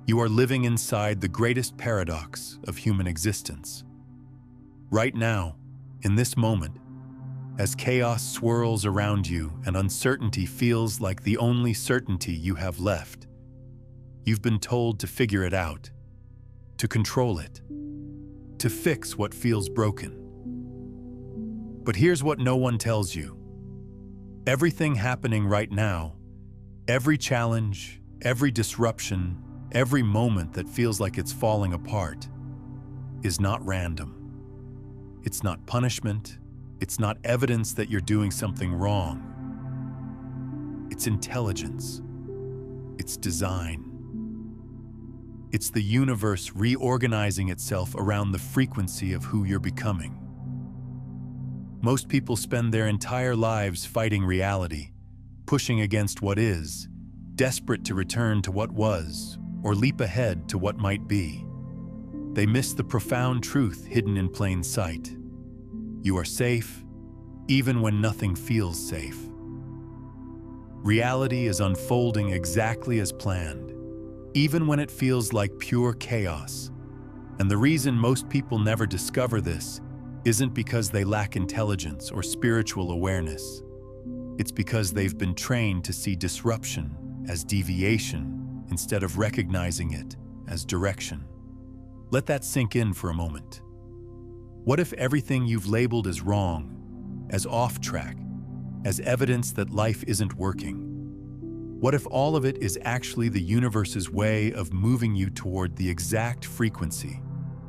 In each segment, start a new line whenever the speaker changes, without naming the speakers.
You are living inside the greatest paradox of human existence. Right now, in this moment, as chaos swirls around you and uncertainty feels like the only certainty you have left, you've been told to figure it out, to control it, to fix what feels broken. But here's what no one tells you. Everything happening right now, every challenge, every disruption, every moment that feels like it's falling apart, is not random. It's not punishment. It's not evidence that you're doing something wrong. It's intelligence. It's design. It's the universe reorganizing itself around the frequency of who you're becoming. Most people spend their entire lives fighting reality, pushing against what is, desperate to return to what was, or leap ahead to what might be. They miss the profound truth hidden in plain sight. You are safe, even when nothing feels safe. Reality is unfolding exactly as planned, even when it feels like pure chaos. And the reason most people never discover this isn't because they lack intelligence or spiritual awareness. It's because they've been trained to see disruption as deviation instead of recognizing it as direction. Let that sink in for a moment. What if everything you've labeled as wrong, as off track, as evidence that life isn't working? What if all of it is actually the universe's way of moving you toward the exact frequency,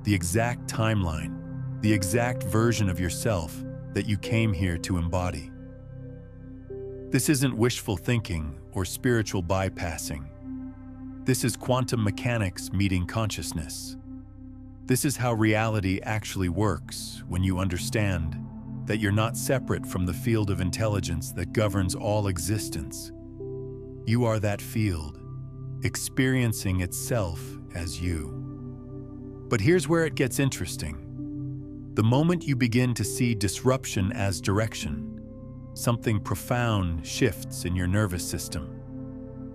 the exact timeline, the exact version of yourself that you came here to embody? This isn't wishful thinking or spiritual bypassing. This is quantum mechanics meeting consciousness. This is how reality actually works when you understand that you're not separate from the field of intelligence that governs all existence. You are that field, experiencing itself as you. But here's where it gets interesting. The moment you begin to see disruption as direction, something profound shifts in your nervous system.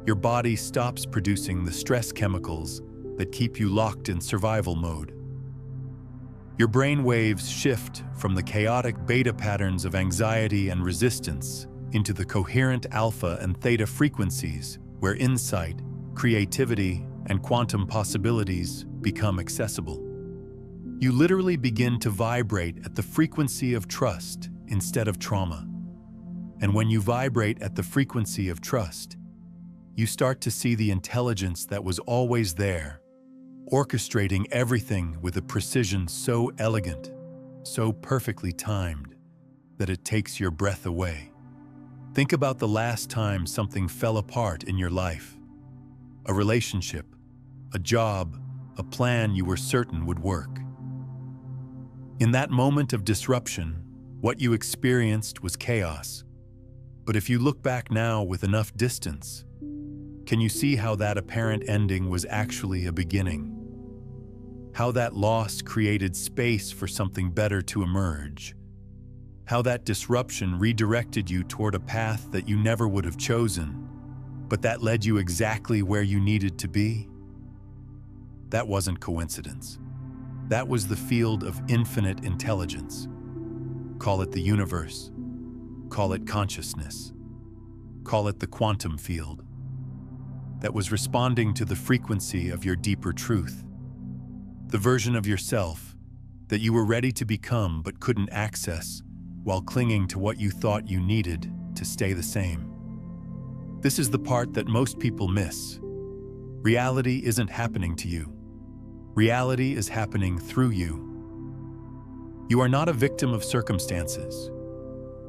Your body stops producing the stress chemicals that keep you locked in survival mode. Your brain waves shift from the chaotic beta patterns of anxiety and resistance into the coherent alpha and theta frequencies where insight, creativity, and quantum possibilities become accessible. You literally begin to vibrate at the frequency of trust instead of trauma. And when you vibrate at the frequency of trust, you start to see the intelligence that was always there, orchestrating everything with a precision so elegant, so perfectly timed, that it takes your breath away. Think about the last time something fell apart in your life. A relationship, a job, a plan you were certain would work. In that moment of disruption, what you experienced was chaos. But if you look back now with enough distance, can you see how that apparent ending was actually a beginning? How that loss created space for something better to emerge? How that disruption redirected you toward a path that you never would have chosen, but that led you exactly where you needed to be? That wasn't coincidence. That was the field of infinite intelligence. Call it the universe. Call it consciousness. Call it the quantum field. That was responding to the frequency of your deeper truth. The version of yourself that you were ready to become but couldn't access while clinging to what you thought you needed to stay the same. This is the part that most people miss. Reality isn't happening to you. Reality is happening through you. You are not a victim of circumstances.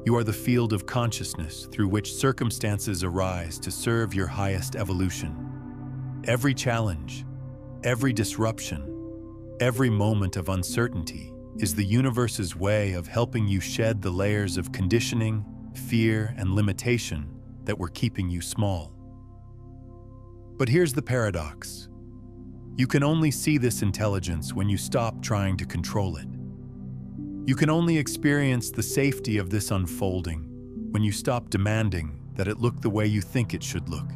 You are the field of consciousness through which circumstances arise to serve your highest evolution. Every challenge, every disruption, every moment of uncertainty is the universe's way of helping you shed the layers of conditioning, fear, and limitation that were keeping you small. But here's the paradox. You can only see this intelligence when you stop trying to control it. You can only experience the safety of this unfolding when you stop demanding that it look the way you think it should look.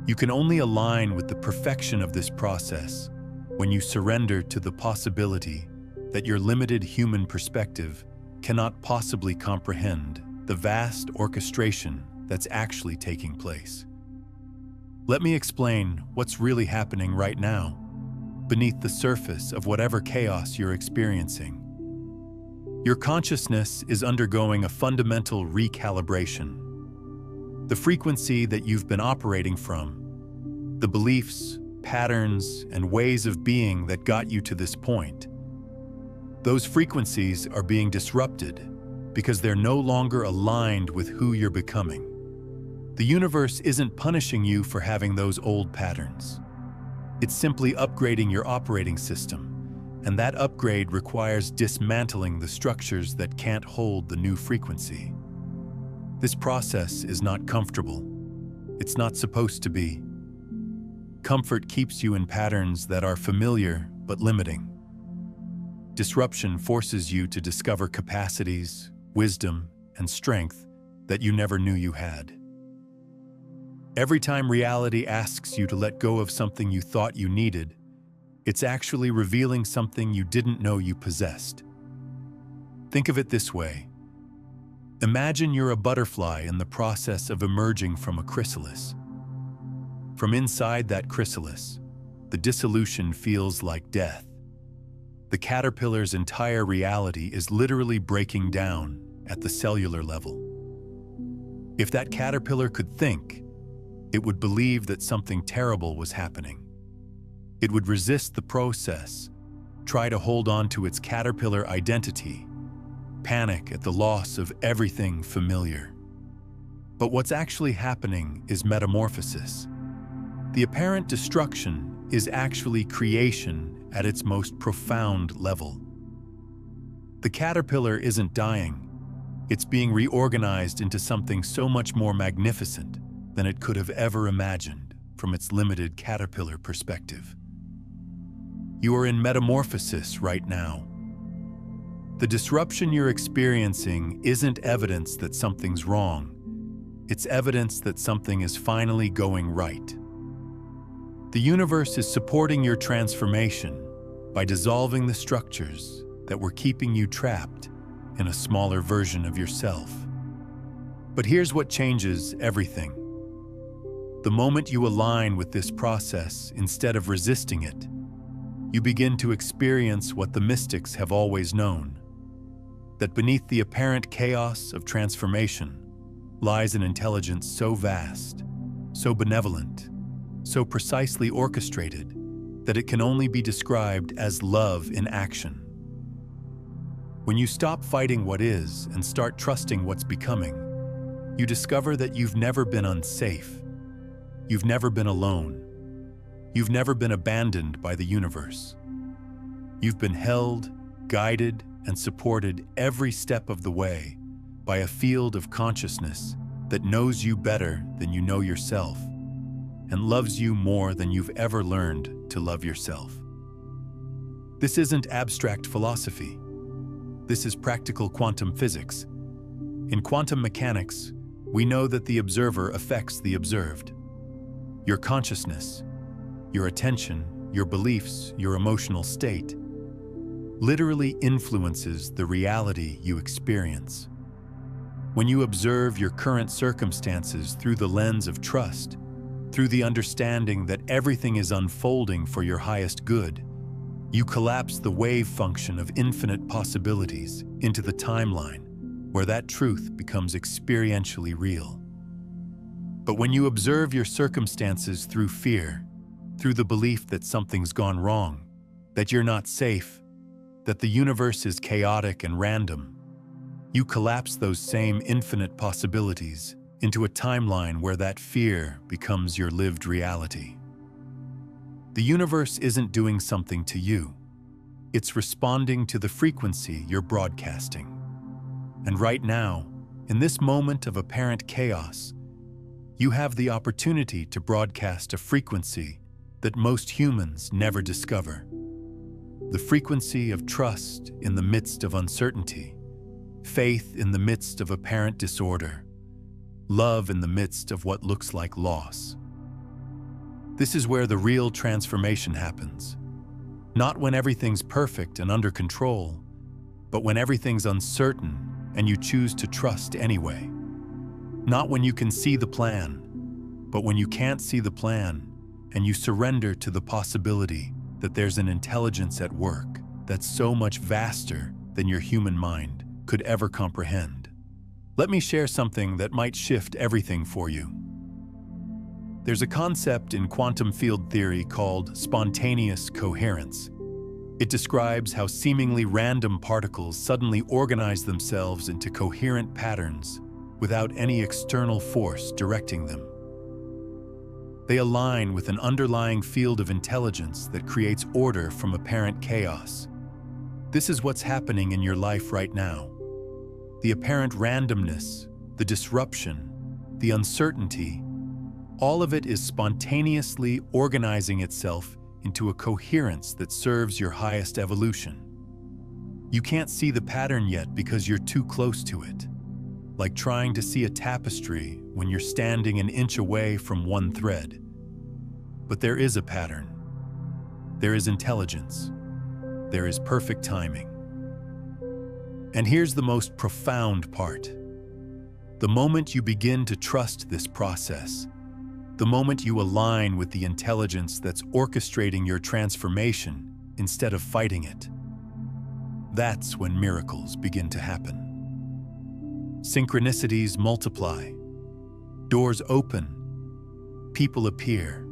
You can only align with the perfection of this process when you surrender to the possibility that your limited human perspective cannot possibly comprehend the vast orchestration that's actually taking place. Let me explain what's really happening right now, beneath the surface of whatever chaos you're experiencing. Your consciousness is undergoing a fundamental recalibration. The frequency that you've been operating from, the beliefs, patterns, and ways of being that got you to this point, those frequencies are being disrupted because they're no longer aligned with who you're becoming. The universe isn't punishing you for having those old patterns. It's simply upgrading your operating system, and that upgrade requires dismantling the structures that can't hold the new frequency. This process is not comfortable. It's not supposed to be. Comfort keeps you in patterns that are familiar but limiting. Disruption forces you to discover capacities, wisdom, and strength that you never knew you had. Every time reality asks you to let go of something you thought you needed, it's actually revealing something you didn't know you possessed. Think of it this way. Imagine you're a butterfly in the process of emerging from a chrysalis. From inside that chrysalis, the dissolution feels like death. The caterpillar's entire reality is literally breaking down at the cellular level. If that caterpillar could think, it would believe that something terrible was happening. It would resist the process, try to hold on to its caterpillar identity, panic at the loss of everything familiar. But what's actually happening is metamorphosis. The apparent destruction is actually creation at its most profound level. The caterpillar isn't dying. It's being reorganized into something so much more magnificent than it could have ever imagined from its limited caterpillar perspective. You are in metamorphosis right now. The disruption you're experiencing isn't evidence that something's wrong. It's evidence that something is finally going right. The universe is supporting your transformation by dissolving the structures that were keeping you trapped in a smaller version of yourself. But here's what changes everything. The moment you align with this process instead of resisting it, you begin to experience what the mystics have always known, that beneath the apparent chaos of transformation lies an intelligence so vast, so benevolent, so precisely orchestrated that it can only be described as love in action. When you stop fighting what is and start trusting what's becoming, you discover that you've never been unsafe. You've never been alone. You've never been abandoned by the universe. You've been held, guided, and supported every step of the way by a field of consciousness that knows you better than you know yourself and loves you more than you've ever learned to love yourself. This isn't abstract philosophy. This is practical quantum physics. In quantum mechanics, we know that the observer affects the observed. Your consciousness, your attention, your beliefs, your emotional state literally influences the reality you experience. When you observe your current circumstances through the lens of trust, through the understanding that everything is unfolding for your highest good, you collapse the wave function of infinite possibilities into the timeline where that truth becomes experientially real. But when you observe your circumstances through fear, through the belief that something's gone wrong, that you're not safe, that the universe is chaotic and random, you collapse those same infinite possibilities into a timeline where that fear becomes your lived reality. The universe isn't doing something to you. It's responding to the frequency you're broadcasting. And right now, in this moment of apparent chaos, you have the opportunity to broadcast a frequency that most humans never discover. The frequency of trust in the midst of uncertainty, faith in the midst of apparent disorder, love in the midst of what looks like loss. This is where the real transformation happens. Not when everything's perfect and under control, but when everything's uncertain and you choose to trust anyway. Not when you can see the plan, but when you can't see the plan and you surrender to the possibility that there's an intelligence at work that's so much vaster than your human mind could ever comprehend. Let me share something that might shift everything for you. There's a concept in quantum field theory called spontaneous coherence. It describes how seemingly random particles suddenly organize themselves into coherent patterns without any external force directing them. They align with an underlying field of intelligence that creates order from apparent chaos. This is what's happening in your life right now. The apparent randomness, the disruption, the uncertainty, all of it is spontaneously organizing itself into a coherence that serves your highest evolution. You can't see the pattern yet because you're too close to it, like trying to see a tapestry when you're standing an inch away from one thread. But there is a pattern. There is intelligence. There is perfect timing. And here's the most profound part. The moment you begin to trust this process, the moment you align with the intelligence that's orchestrating your transformation instead of fighting it, that's when miracles begin to happen. Synchronicities multiply, doors open, people appear,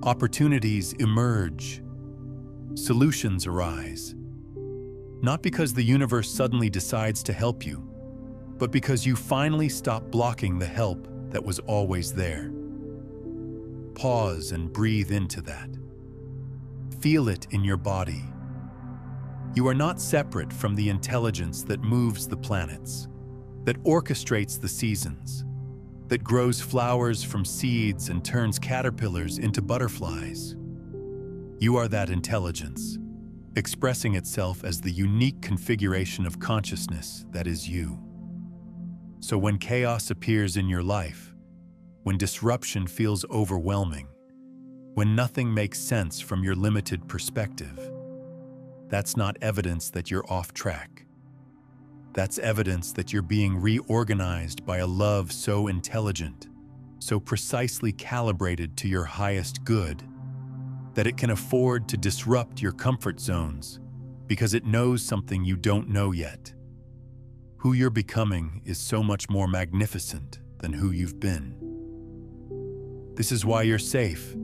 opportunities emerge, solutions arise. Not because the universe suddenly decides to help you, but because you finally stop blocking the help that was always there. Pause and breathe into that. Feel it in your body. You are not separate from the intelligence that moves the planets, that orchestrates the seasons, that grows flowers from seeds and turns caterpillars into butterflies. You are that intelligence, expressing itself as the unique configuration of consciousness that is you. So when chaos appears in your life, when disruption feels overwhelming, when nothing makes sense from your limited perspective, that's not evidence that you're off track. That's evidence that you're being reorganized by a love so intelligent, so precisely calibrated to your highest good, that it can afford to disrupt your comfort zones because it knows something you don't know yet. Who you're becoming is so much more magnificent than who you've been. This is why you're safe,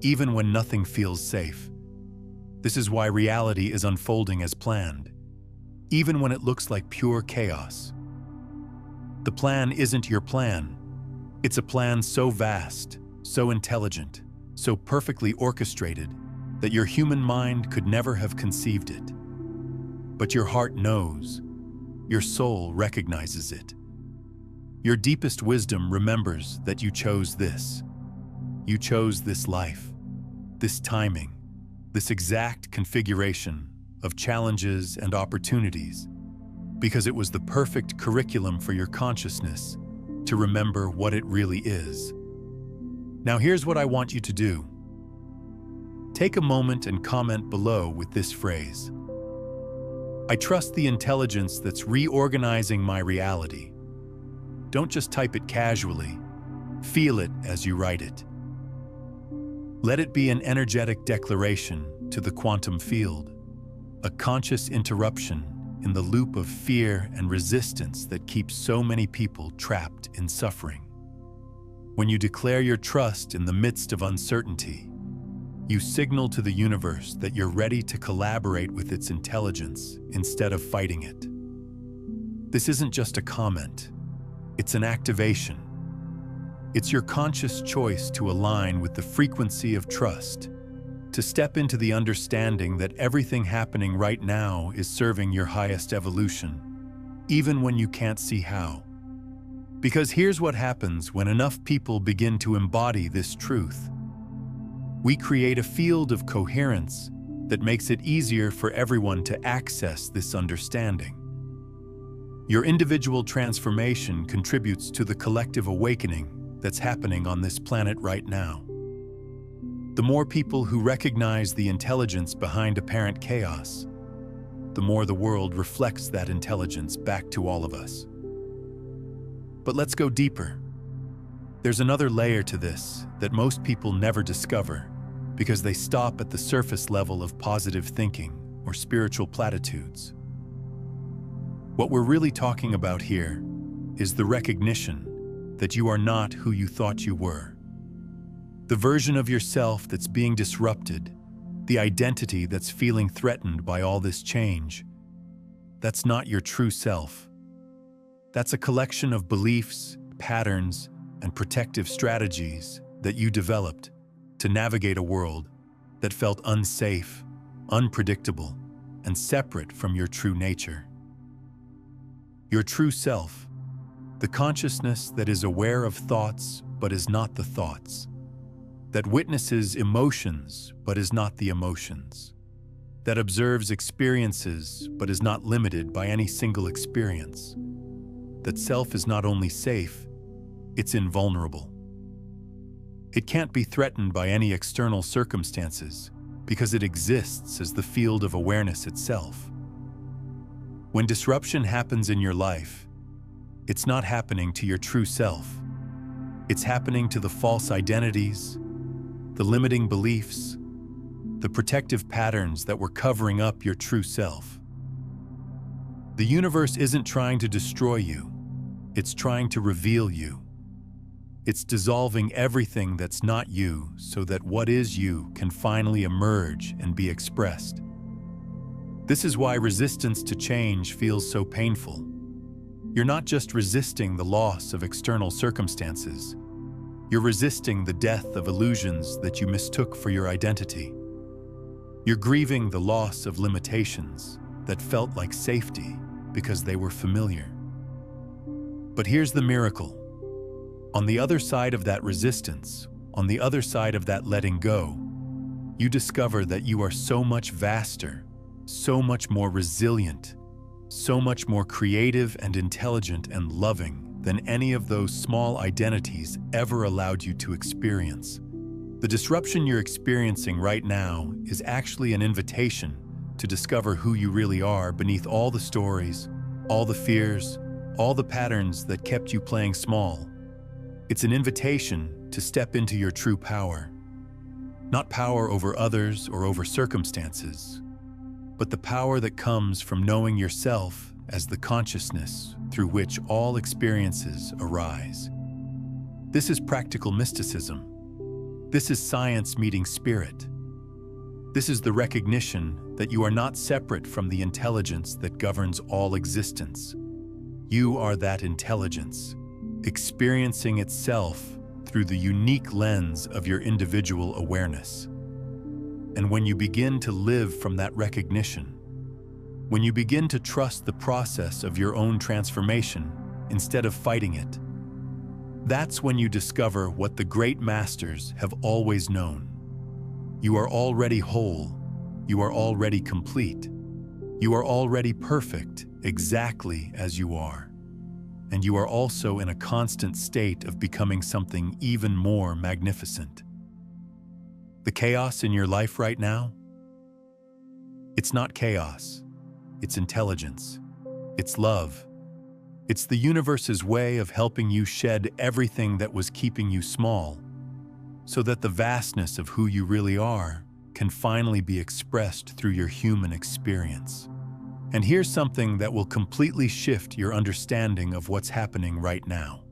even when nothing feels safe. This is why reality is unfolding as planned, even when it looks like pure chaos. The plan isn't your plan. It's a plan so vast, so intelligent, so perfectly orchestrated that your human mind could never have conceived it. But your heart knows. Your soul recognizes it. Your deepest wisdom remembers that you chose this. You chose this life, this timing, this exact configuration of challenges and opportunities, because it was the perfect curriculum for your consciousness to remember what it really is. Now here's what I want you to do. Take a moment and comment below with this phrase: I trust the intelligence that's reorganizing my reality. Don't just type it casually. Feel it as you write it. Let it be an energetic declaration to the quantum field, a conscious interruption in the loop of fear and resistance that keeps so many people trapped in suffering. When you declare your trust in the midst of uncertainty, you signal to the universe that you're ready to collaborate with its intelligence instead of fighting it. This isn't just a comment, it's an activation. It's your conscious choice to align with the frequency of trust, to step into the understanding that everything happening right now is serving your highest evolution, even when you can't see how. Because here's what happens when enough people begin to embody this truth. We create a field of coherence that makes it easier for everyone to access this understanding. Your individual transformation contributes to the collective awakening that's happening on this planet right now. The more people who recognize the intelligence behind apparent chaos, the more the world reflects that intelligence back to all of us. But let's go deeper. There's another layer to this that most people never discover because they stop at the surface level of positive thinking or spiritual platitudes. What we're really talking about here is the recognition that you are not who you thought you were. The version of yourself that's being disrupted, the identity that's feeling threatened by all this change, that's not your true self. That's a collection of beliefs, patterns, and protective strategies that you developed to navigate a world that felt unsafe, unpredictable, and separate from your true nature. Your true self, the consciousness that is aware of thoughts but is not the thoughts, that witnesses emotions but is not the emotions, that observes experiences but is not limited by any single experience. That self is not only safe, it's invulnerable. It can't be threatened by any external circumstances because it exists as the field of awareness itself. When disruption happens in your life, it's not happening to your true self. It's happening to the false identities, the limiting beliefs, the protective patterns that were covering up your true self. The universe isn't trying to destroy you, it's trying to reveal you. It's dissolving everything that's not you so that what is you can finally emerge and be expressed. This is why resistance to change feels so painful. You're not just resisting the loss of external circumstances. You're resisting the death of illusions that you mistook for your identity. You're grieving the loss of limitations that felt like safety because they were familiar. But here's the miracle. On the other side of that resistance, on the other side of that letting go, you discover that you are so much vaster, so much more resilient, so much more creative and intelligent and loving than any of those small identities ever allowed you to experience. The disruption you're experiencing right now is actually an invitation to discover who you really are beneath all the stories, all the fears, all the patterns that kept you playing small. It's an invitation to step into your true power. Not power over others or over circumstances, but the power that comes from knowing yourself as the consciousness through which all experiences arise. This is practical mysticism. This is science meeting spirit. This is the recognition that you are not separate from the intelligence that governs all existence. You are that intelligence, experiencing itself through the unique lens of your individual awareness. And when you begin to live from that recognition, when you begin to trust the process of your own transformation instead of fighting it, that's when you discover what the great masters have always known. You are already whole. You are already complete. You are already perfect exactly as you are. And you are also in a constant state of becoming something even more magnificent. The chaos in your life right now? It's not chaos. It's intelligence. It's love. It's the universe's way of helping you shed everything that was keeping you small, so that the vastness of who you really are can finally be expressed through your human experience. And here's something that will completely shift your understanding of what's happening right now.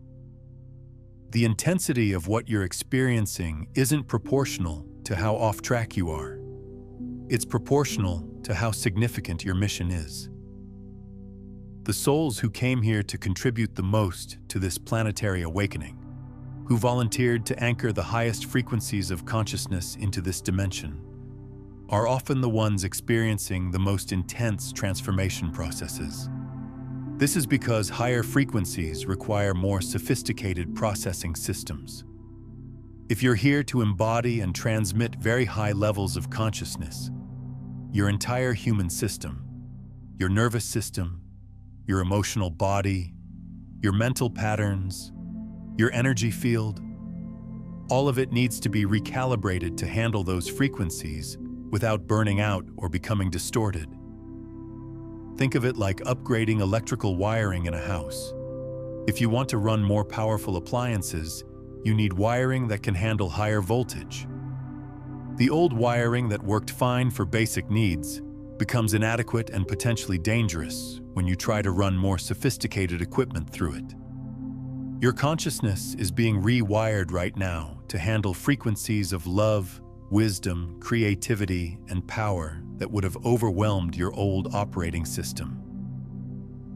The intensity of what you're experiencing isn't proportional to how off track you are. It's proportional to how significant your mission is. The souls who came here to contribute the most to this planetary awakening, who volunteered to anchor the highest frequencies of consciousness into this dimension, are often the ones experiencing the most intense transformation processes. This is because higher frequencies require more sophisticated processing systems. If you're here to embody and transmit very high levels of consciousness, your entire human system, your nervous system, your emotional body, your mental patterns, your energy field, All of it needs to be recalibrated to handle those frequencies without burning out or becoming distorted. Think of it like upgrading electrical wiring in a house. If you want to run more powerful appliances, you need wiring that can handle higher voltage. The old wiring that worked fine for basic needs becomes inadequate and potentially dangerous when you try to run more sophisticated equipment through it. Your consciousness is being rewired right now to handle frequencies of love, wisdom, creativity, and power that would have overwhelmed your old operating system.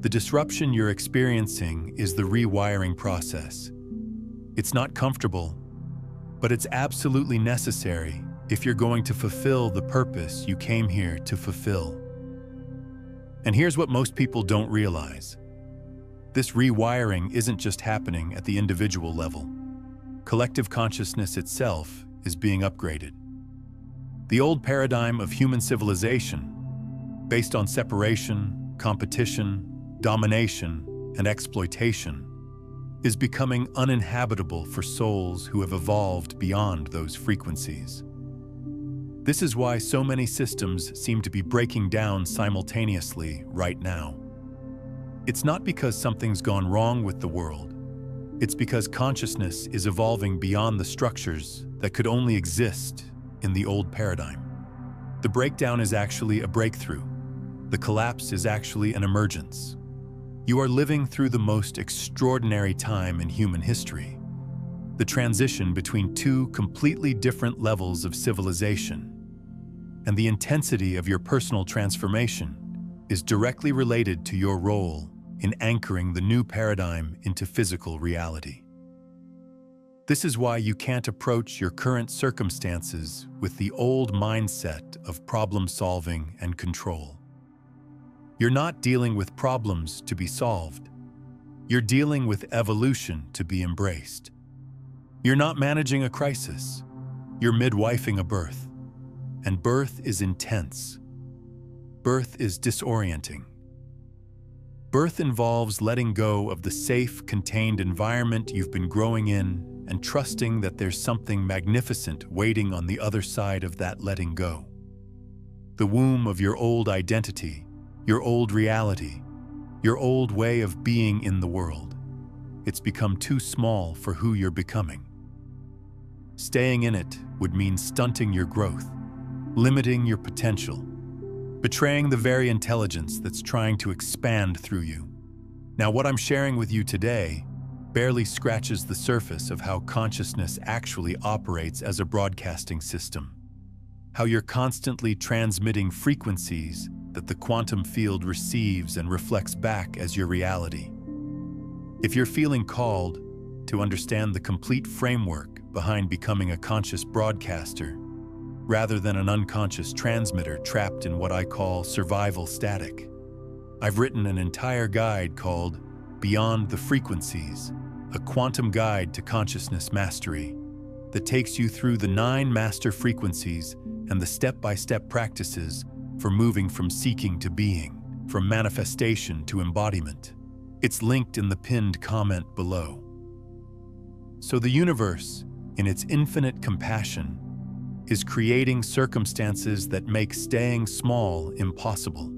The disruption you're experiencing is the rewiring process. It's not comfortable, but it's absolutely necessary if you're going to fulfill the purpose you came here to fulfill. And here's what most people don't realize. This rewiring isn't just happening at the individual level. Collective consciousness itself is being upgraded. The old paradigm of human civilization, based on separation, competition, domination, and exploitation, is becoming uninhabitable for souls who have evolved beyond those frequencies. This is why so many systems seem to be breaking down simultaneously right now. It's not because something's gone wrong with the world. It's because consciousness is evolving beyond the structures that could only exist in the old paradigm. The breakdown is actually a breakthrough. The collapse is actually an emergence. You are living through the most extraordinary time in human history. The transition between two completely different levels of civilization. And the intensity of your personal transformation is directly related to your role in anchoring the new paradigm into physical reality. This is why you can't approach your current circumstances with the old mindset of problem-solving and control. You're not dealing with problems to be solved. You're dealing with evolution to be embraced. You're not managing a crisis. You're midwifing a birth. And birth is intense. Birth is disorienting. Birth involves letting go of the safe, contained environment you've been growing in and trusting that there's something magnificent waiting on the other side of that letting go. The womb of your old identity, your old reality, your old way of being in the world. It's become too small for who you're becoming. Staying in it would mean stunting your growth, limiting your potential, betraying the very intelligence that's trying to expand through you. Now, what I'm sharing with you today barely scratches the surface of how consciousness actually operates as a broadcasting system, how you're constantly transmitting frequencies that the quantum field receives and reflects back as your reality. If you're feeling called to understand the complete framework behind becoming a conscious broadcaster, rather than an unconscious transmitter trapped in what I call survival static, I've written an entire guide called Beyond the Frequencies, a quantum guide to consciousness mastery that takes you through the 9 master frequencies and the step-by-step practices for moving from seeking to being, from manifestation to embodiment. It's linked in the pinned comment below. So the universe, in its infinite compassion, is creating circumstances that make staying small impossible.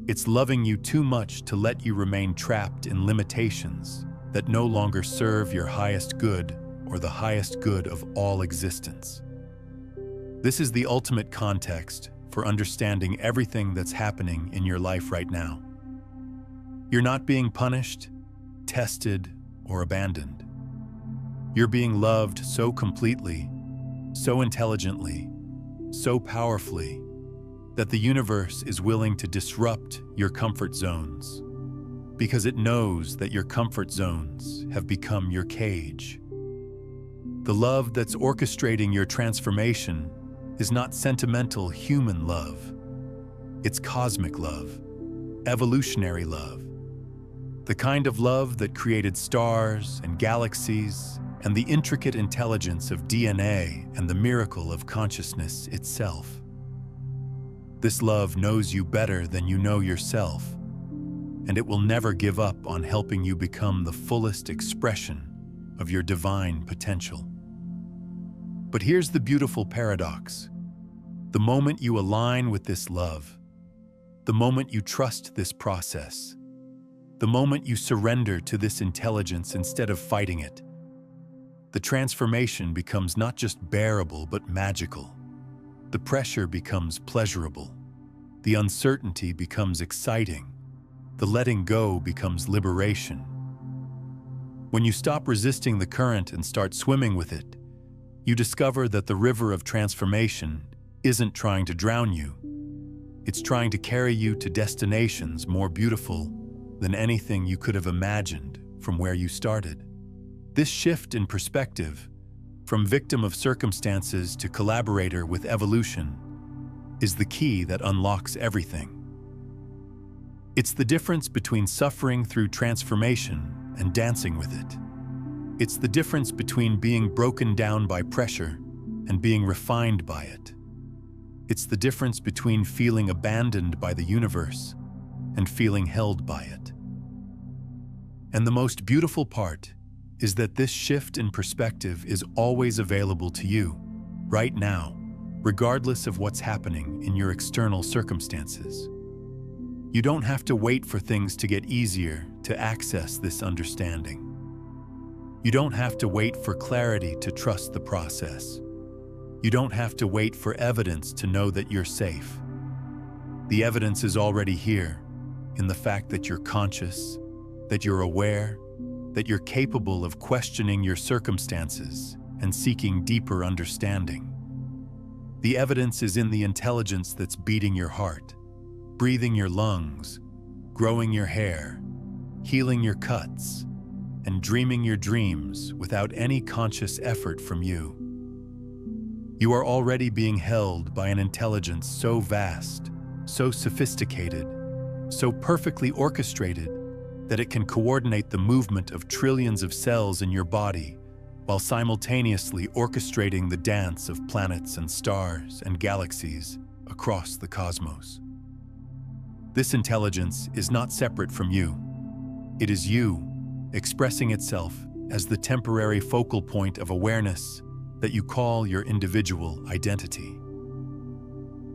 It's loving you too much to let you remain trapped in limitations that no longer serve your highest good or the highest good of all existence. This is the ultimate context for understanding everything that's happening in your life right now. You're not being punished, tested, or abandoned. You're being loved so completely, so intelligently, so powerfully, that the universe is willing to disrupt your comfort zones, because it knows that your comfort zones have become your cage. The love that's orchestrating your transformation is not sentimental human love. It's cosmic love, evolutionary love, the kind of love that created stars and galaxies and the intricate intelligence of DNA and the miracle of consciousness itself. This love knows you better than you know yourself, and it will never give up on helping you become the fullest expression of your divine potential. But here's the beautiful paradox. The moment you align with this love, the moment you trust this process, the moment you surrender to this intelligence instead of fighting it, the transformation becomes not just bearable but magical. The pressure becomes pleasurable. The uncertainty becomes exciting. The letting go becomes liberation. When you stop resisting the current and start swimming with it, you discover that the river of transformation isn't trying to drown you. It's trying to carry you to destinations more beautiful than anything you could have imagined from where you started. This shift in perspective, from victim of circumstances to collaborator with evolution, is the key that unlocks everything. It's the difference between suffering through transformation and dancing with it. It's the difference between being broken down by pressure and being refined by it. It's the difference between feeling abandoned by the universe and feeling held by it. And the most beautiful part is that this shift in perspective is always available to you, right now, regardless of what's happening in your external circumstances. You don't have to wait for things to get easier to access this understanding. You don't have to wait for clarity to trust the process. You don't have to wait for evidence to know that you're safe. The evidence is already here, in the fact that you're conscious, that you're aware, that you're capable of questioning your circumstances and seeking deeper understanding. The evidence is in the intelligence that's beating your heart, breathing your lungs, growing your hair, healing your cuts, and dreaming your dreams without any conscious effort from you. You are already being held by an intelligence so vast, so sophisticated, so perfectly orchestrated that it can coordinate the movement of trillions of cells in your body while simultaneously orchestrating the dance of planets and stars and galaxies across the cosmos. This intelligence is not separate from you. It is you, expressing itself as the temporary focal point of awareness that you call your individual identity.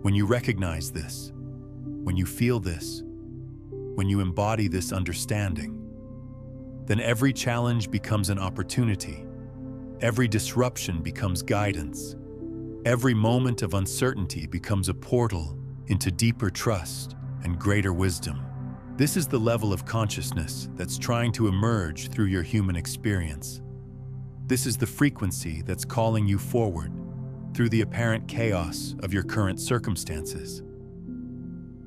When you recognize this, when you feel this, when you embody this understanding, then every challenge becomes an opportunity, every disruption becomes guidance, every moment of uncertainty becomes a portal into deeper trust and greater wisdom. This is the level of consciousness that's trying to emerge through your human experience. This is the frequency that's calling you forward through the apparent chaos of your current circumstances.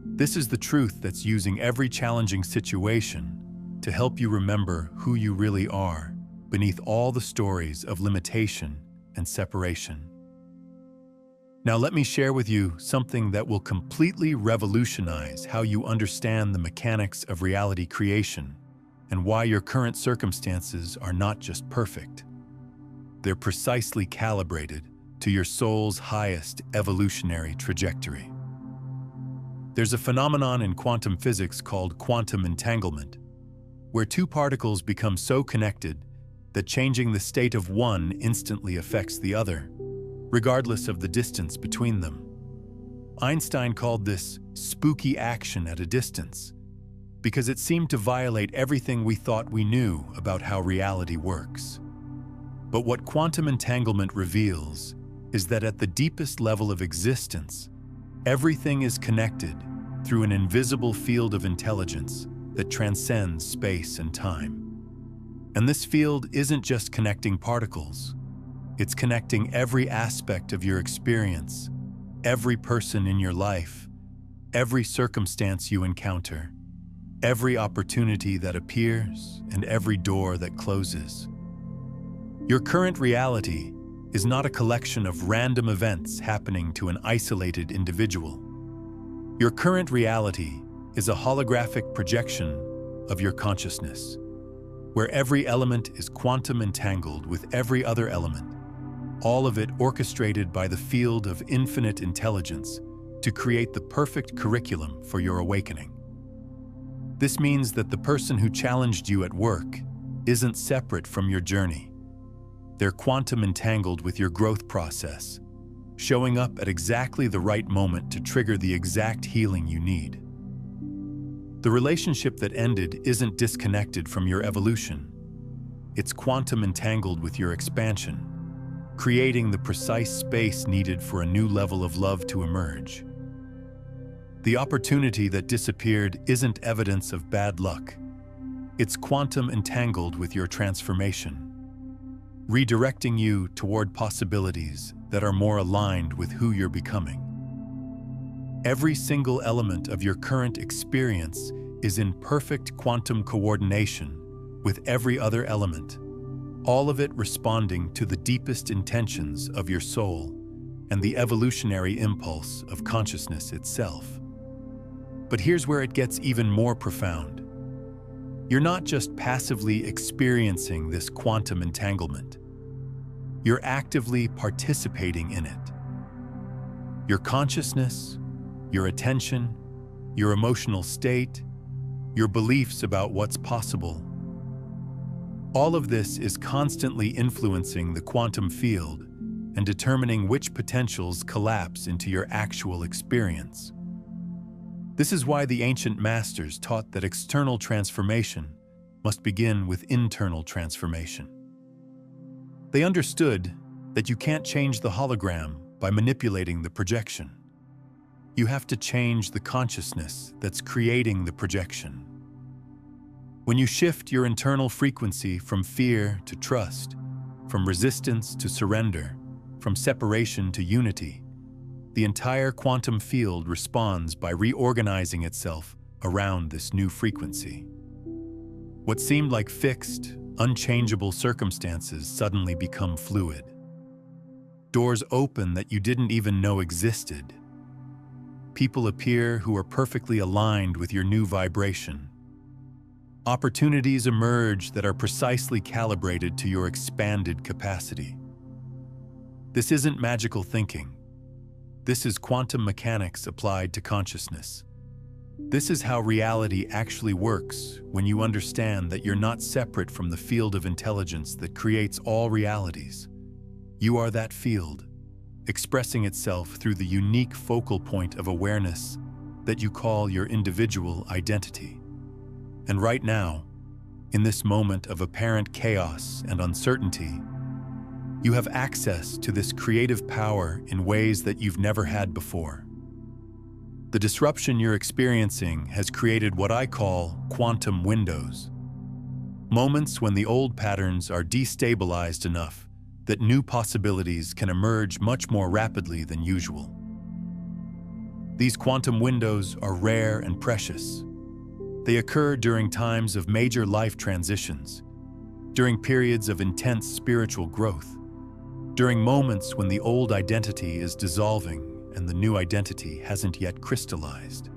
This is the truth that's using every challenging situation to help you remember who you really are beneath all the stories of limitation and separation. Now let me share with you something that will completely revolutionize how you understand the mechanics of reality creation and why your current circumstances are not just perfect. They're precisely calibrated to your soul's highest evolutionary trajectory. There's a phenomenon in quantum physics called quantum entanglement, where two particles become so connected that changing the state of one instantly affects the other, regardless of the distance between them. Einstein called this spooky action at a distance because it seemed to violate everything we thought we knew about how reality works. But what quantum entanglement reveals is that at the deepest level of existence, everything is connected through an invisible field of intelligence that transcends space and time. And this field isn't just connecting particles. It's connecting every aspect of your experience, every person in your life, every circumstance you encounter, every opportunity that appears, and every door that closes. Your current reality is not a collection of random events happening to an isolated individual. Your current reality is a holographic projection of your consciousness, where every element is quantum entangled with every other element, all of it orchestrated by the field of infinite intelligence to create the perfect curriculum for your awakening. This means that the person who challenged you at work isn't separate from your journey. They're quantum entangled with your growth process, showing up at exactly the right moment to trigger the exact healing you need. The relationship that ended isn't disconnected from your evolution. It's quantum entangled with your expansion, creating the precise space needed for a new level of love to emerge. The opportunity that disappeared isn't evidence of bad luck. It's quantum entangled with your transformation, redirecting you toward possibilities that are more aligned with who you're becoming. Every single element of your current experience is in perfect quantum coordination with every other element, all of it responding to the deepest intentions of your soul and the evolutionary impulse of consciousness itself. But here's where it gets even more profound. You're not just passively experiencing this quantum entanglement. You're actively participating in it. Your consciousness, your attention, your emotional state, your beliefs about what's possible. All of this is constantly influencing the quantum field and determining which potentials collapse into your actual experience. This is why the ancient masters taught that external transformation must begin with internal transformation. They understood that you can't change the hologram by manipulating the projection. You have to change the consciousness that's creating the projection. When you shift your internal frequency from fear to trust, from resistance to surrender, from separation to unity, the entire quantum field responds by reorganizing itself around this new frequency. What seemed like fixed, unchangeable circumstances suddenly become fluid. Doors open that you didn't even know existed. People appear who are perfectly aligned with your new vibration. Opportunities emerge that are precisely calibrated to your expanded capacity. This isn't magical thinking. This is quantum mechanics applied to consciousness. This is how reality actually works when you understand that you're not separate from the field of intelligence that creates all realities. You are that field, expressing itself through the unique focal point of awareness that you call your individual identity. And right now, in this moment of apparent chaos and uncertainty, you have access to this creative power in ways that you've never had before. The disruption you're experiencing has created what I call quantum windows. Moments when the old patterns are destabilized enough that new possibilities can emerge much more rapidly than usual. These quantum windows are rare and precious. They occur during times of major life transitions, during periods of intense spiritual growth, during moments when the old identity is dissolving and the new identity hasn't yet crystallized.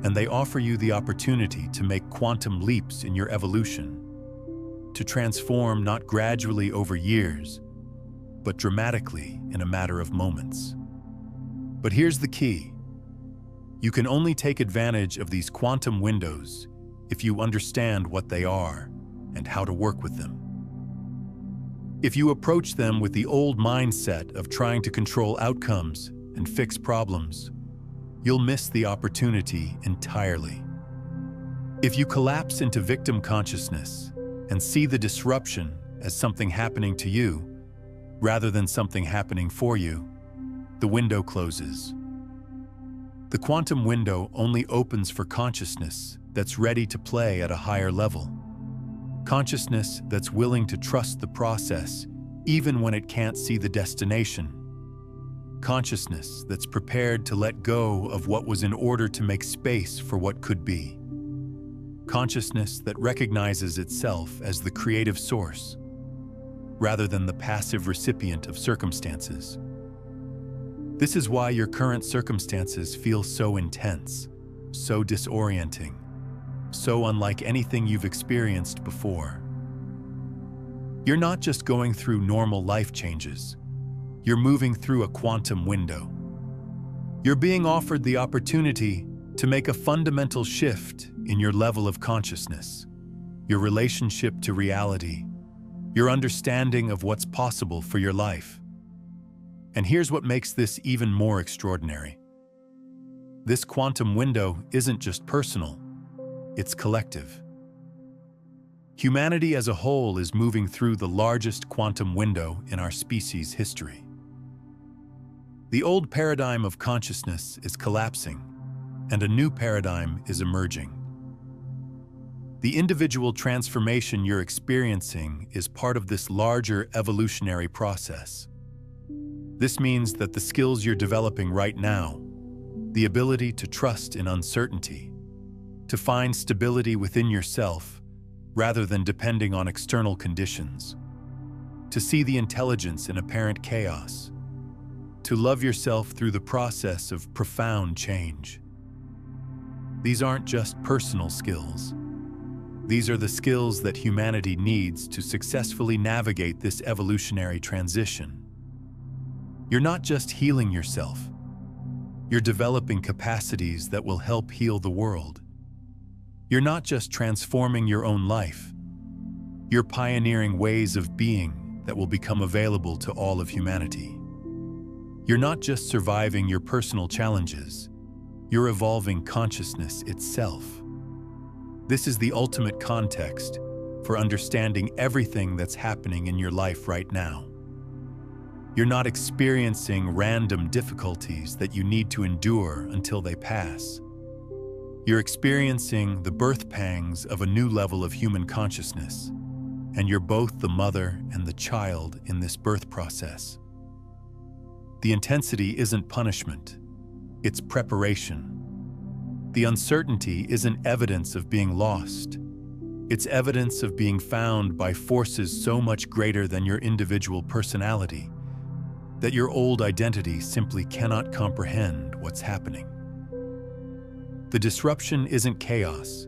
And they offer you the opportunity to make quantum leaps in your evolution, to transform not gradually over years, but dramatically in a matter of moments. But here's the key. You can only take advantage of these quantum windows if you understand what they are and how to work with them. If you approach them with the old mindset of trying to control outcomes and fix problems, you'll miss the opportunity entirely. If you collapse into victim consciousness and see the disruption as something happening to you, rather than something happening for you, the window closes. The quantum window only opens for consciousness that's ready to play at a higher level. Consciousness that's willing to trust the process even when it can't see the destination. Consciousness that's prepared to let go of what was in order to make space for what could be. Consciousness that recognizes itself as the creative source, rather than the passive recipient of circumstances. This is why your current circumstances feel so intense, so disorienting, so unlike anything you've experienced before. You're not just going through normal life changes. You're moving through a quantum window. You're being offered the opportunity to make a fundamental shift in your level of consciousness, your relationship to reality, your understanding of what's possible for your life. And here's what makes this even more extraordinary. This quantum window isn't just personal, it's collective. Humanity as a whole is moving through the largest quantum window in our species' history. The old paradigm of consciousness is collapsing, and a new paradigm is emerging. The individual transformation you're experiencing is part of this larger evolutionary process. This means that the skills you're developing right now, the ability to trust in uncertainty, to find stability within yourself rather than depending on external conditions, to see the intelligence in apparent chaos, to love yourself through the process of profound change. These aren't just personal skills. These are the skills that humanity needs to successfully navigate this evolutionary transition. You're not just healing yourself. You're developing capacities that will help heal the world. You're not just transforming your own life. You're pioneering ways of being that will become available to all of humanity. You're not just surviving your personal challenges. You're evolving consciousness itself. This is the ultimate context for understanding everything that's happening in your life right now. You're not experiencing random difficulties that you need to endure until they pass. You're experiencing the birth pangs of a new level of human consciousness, and you're both the mother and the child in this birth process. The intensity isn't punishment, it's preparation. The uncertainty isn't evidence of being lost. It's evidence of being found by forces so much greater than your individual personality that your old identity simply cannot comprehend what's happening. The disruption isn't chaos.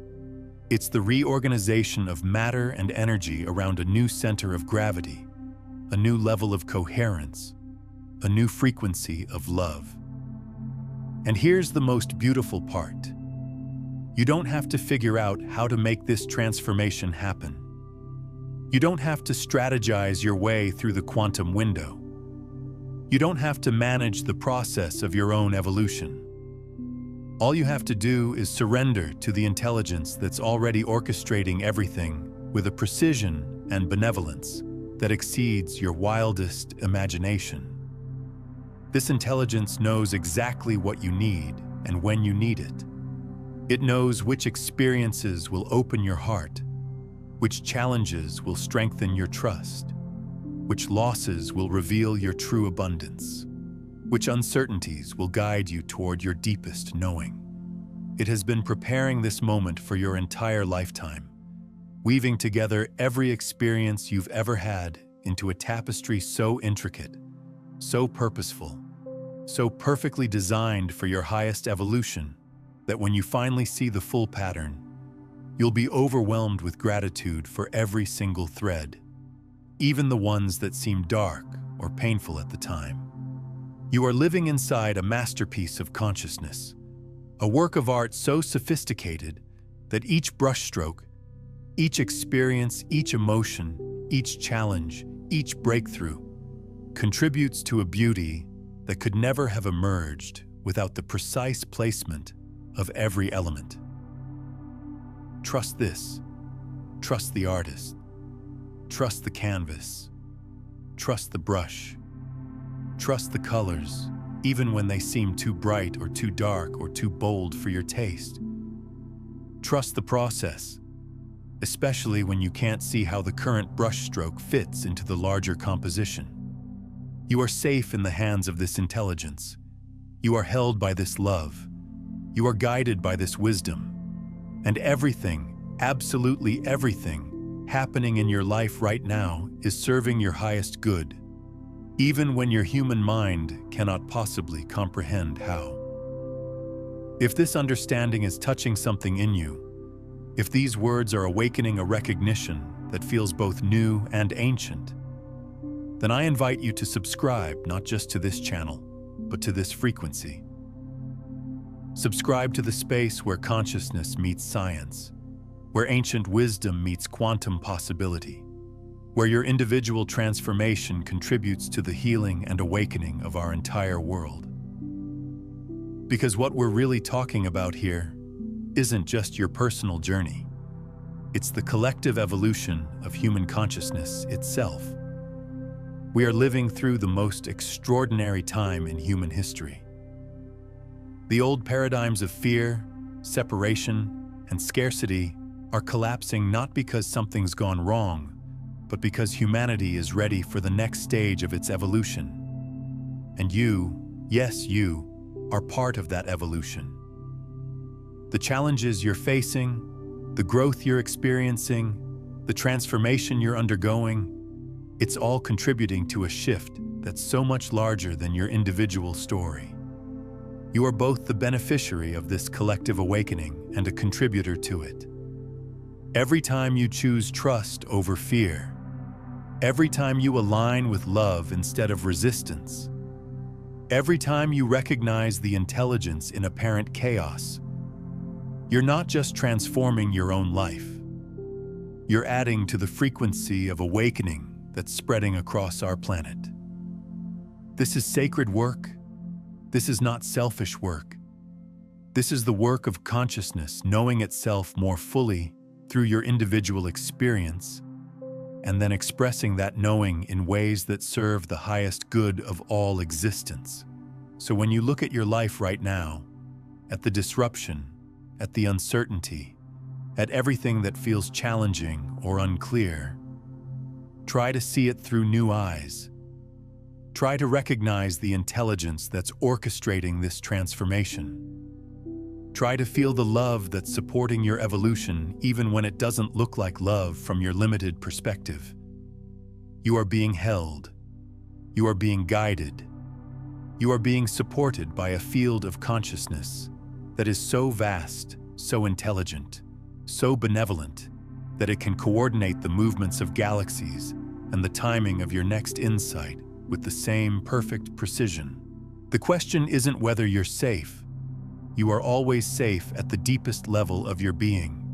It's the reorganization of matter and energy around a new center of gravity, a new level of coherence, a new frequency of love. And here's the most beautiful part. You don't have to figure out how to make this transformation happen. You don't have to strategize your way through the quantum window. You don't have to manage the process of your own evolution. All you have to do is surrender to the intelligence that's already orchestrating everything with a precision and benevolence that exceeds your wildest imagination. This intelligence knows exactly what you need and when you need it. It knows which experiences will open your heart, which challenges will strengthen your trust, which losses will reveal your true abundance, which uncertainties will guide you toward your deepest knowing. It has been preparing this moment for your entire lifetime, weaving together every experience you've ever had into a tapestry so intricate, so purposeful, so perfectly designed for your highest evolution that when you finally see the full pattern, you'll be overwhelmed with gratitude for every single thread, even the ones that seem dark or painful at the time. You are living inside a masterpiece of consciousness, a work of art so sophisticated that each brushstroke, each experience, each emotion, each challenge, each breakthrough contributes to a beauty that could never have emerged without the precise placement of every element. Trust this. Trust the artist. Trust the canvas. Trust the brush. Trust the colors, even when they seem too bright or too dark or too bold for your taste. Trust the process, especially when you can't see how the current brushstroke fits into the larger composition. You are safe in the hands of this intelligence. You are held by this love. You are guided by this wisdom. And everything, absolutely everything, happening in your life right now is serving your highest good, even when your human mind cannot possibly comprehend how. If this understanding is touching something in you, if these words are awakening a recognition that feels both new and ancient, then I invite you to subscribe not just to this channel, but to this frequency. Subscribe to the space where consciousness meets science, where ancient wisdom meets quantum possibility, where your individual transformation contributes to the healing and awakening of our entire world. Because what we're really talking about here isn't just your personal journey. It's the collective evolution of human consciousness itself. We are living through the most extraordinary time in human history. The old paradigms of fear, separation, and scarcity are collapsing not because something's gone wrong, but because humanity is ready for the next stage of its evolution. And you, yes, you, are part of that evolution. The challenges you're facing, the growth you're experiencing, the transformation you're undergoing, it's all contributing to a shift that's so much larger than your individual story. You are both the beneficiary of this collective awakening and a contributor to it. Every time you choose trust over fear, every time you align with love instead of resistance, every time you recognize the intelligence in apparent chaos, you're not just transforming your own life. You're adding to the frequency of awakening that's spreading across our planet. This is sacred work. This is not selfish work. This is the work of consciousness knowing itself more fully through your individual experience, and then expressing that knowing in ways that serve the highest good of all existence. So when you look at your life right now, at the disruption, at the uncertainty, at everything that feels challenging or unclear, try to see it through new eyes. Try to recognize the intelligence that's orchestrating this transformation. Try to feel the love that's supporting your evolution even when it doesn't look like love from your limited perspective. You are being held. You are being guided. You are being supported by a field of consciousness that is so vast, so intelligent, so benevolent, that it can coordinate the movements of galaxies and the timing of your next insight with the same perfect precision. The question isn't whether you're safe. You are always safe at the deepest level of your being.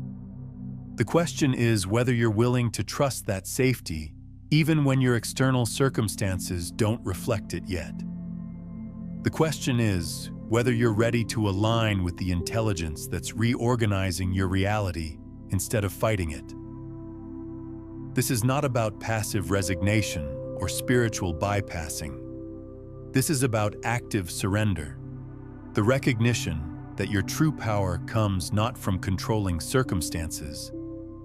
The question is whether you're willing to trust that safety even when your external circumstances don't reflect it yet. The question is whether you're ready to align with the intelligence that's reorganizing your reality instead of fighting it. This is not about passive resignation or spiritual bypassing. This is about active surrender, the recognition that your true power comes not from controlling circumstances,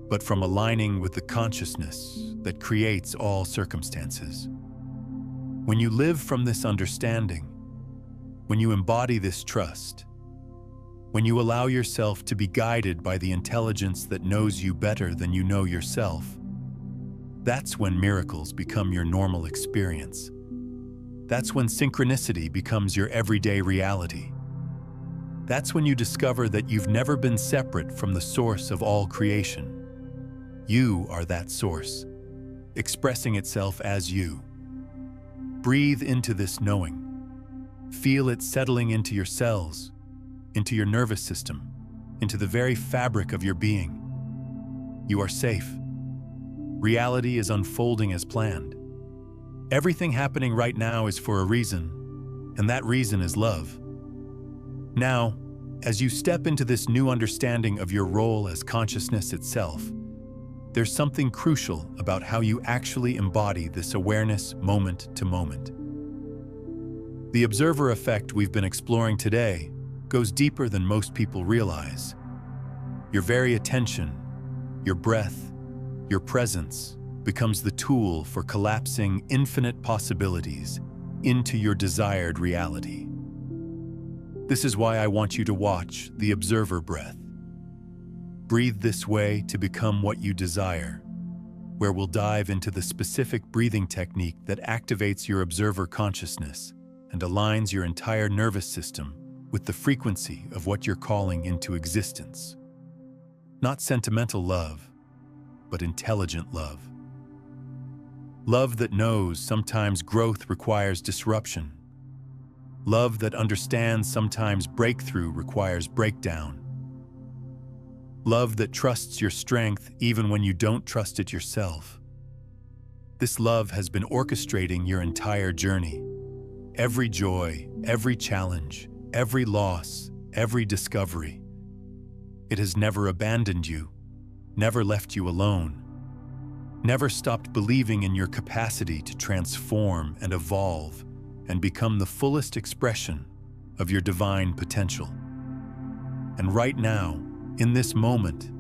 but from aligning with the consciousness that creates all circumstances. When you live from this understanding, when you embody this trust, when you allow yourself to be guided by the intelligence that knows you better than you know yourself, that's when miracles become your normal experience. That's when synchronicity becomes your everyday reality. That's when you discover that you've never been separate from the source of all creation. You are that source, expressing itself as you. Breathe into this knowing. Feel it settling into your cells, into your nervous system, into the very fabric of your being. You are safe. Reality is unfolding as planned. Everything happening right now is for a reason, and that reason is love. Now, as you step into this new understanding of your role as consciousness itself, there's something crucial about how you actually embody this awareness moment to moment. The observer effect we've been exploring today goes deeper than most people realize. Your very attention, your breath, your presence becomes the tool for collapsing infinite possibilities into your desired reality. This is why I want you to watch the observer breath. Breathe this way to become what you desire, where we'll dive into the specific breathing technique that activates your observer consciousness and aligns your entire nervous system with the frequency of what you're calling into existence. Not sentimental love, but intelligent love. Love that knows sometimes growth requires disruption. Love that understands sometimes breakthrough requires breakdown. Love that trusts your strength even when you don't trust it yourself. This love has been orchestrating your entire journey. Every joy, every challenge, every loss, every discovery. It has never abandoned you, never left you alone, never stopped believing in your capacity to transform and evolve and become the fullest expression of your divine potential. And right now, in this moment,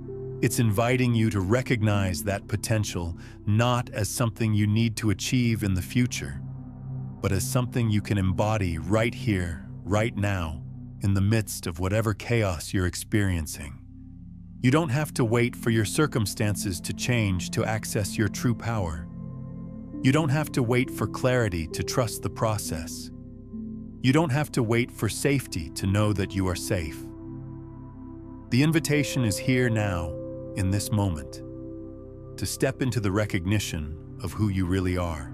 it's inviting you to recognize that potential not as something you need to achieve in the future, but as something you can embody right here, right now, in the midst of whatever chaos you're experiencing. You don't have to wait for your circumstances to change to access your true power. You don't have to wait for clarity to trust the process. You don't have to wait for safety to know that you are safe. The invitation is here now, in this moment, to step into the recognition of who you really are.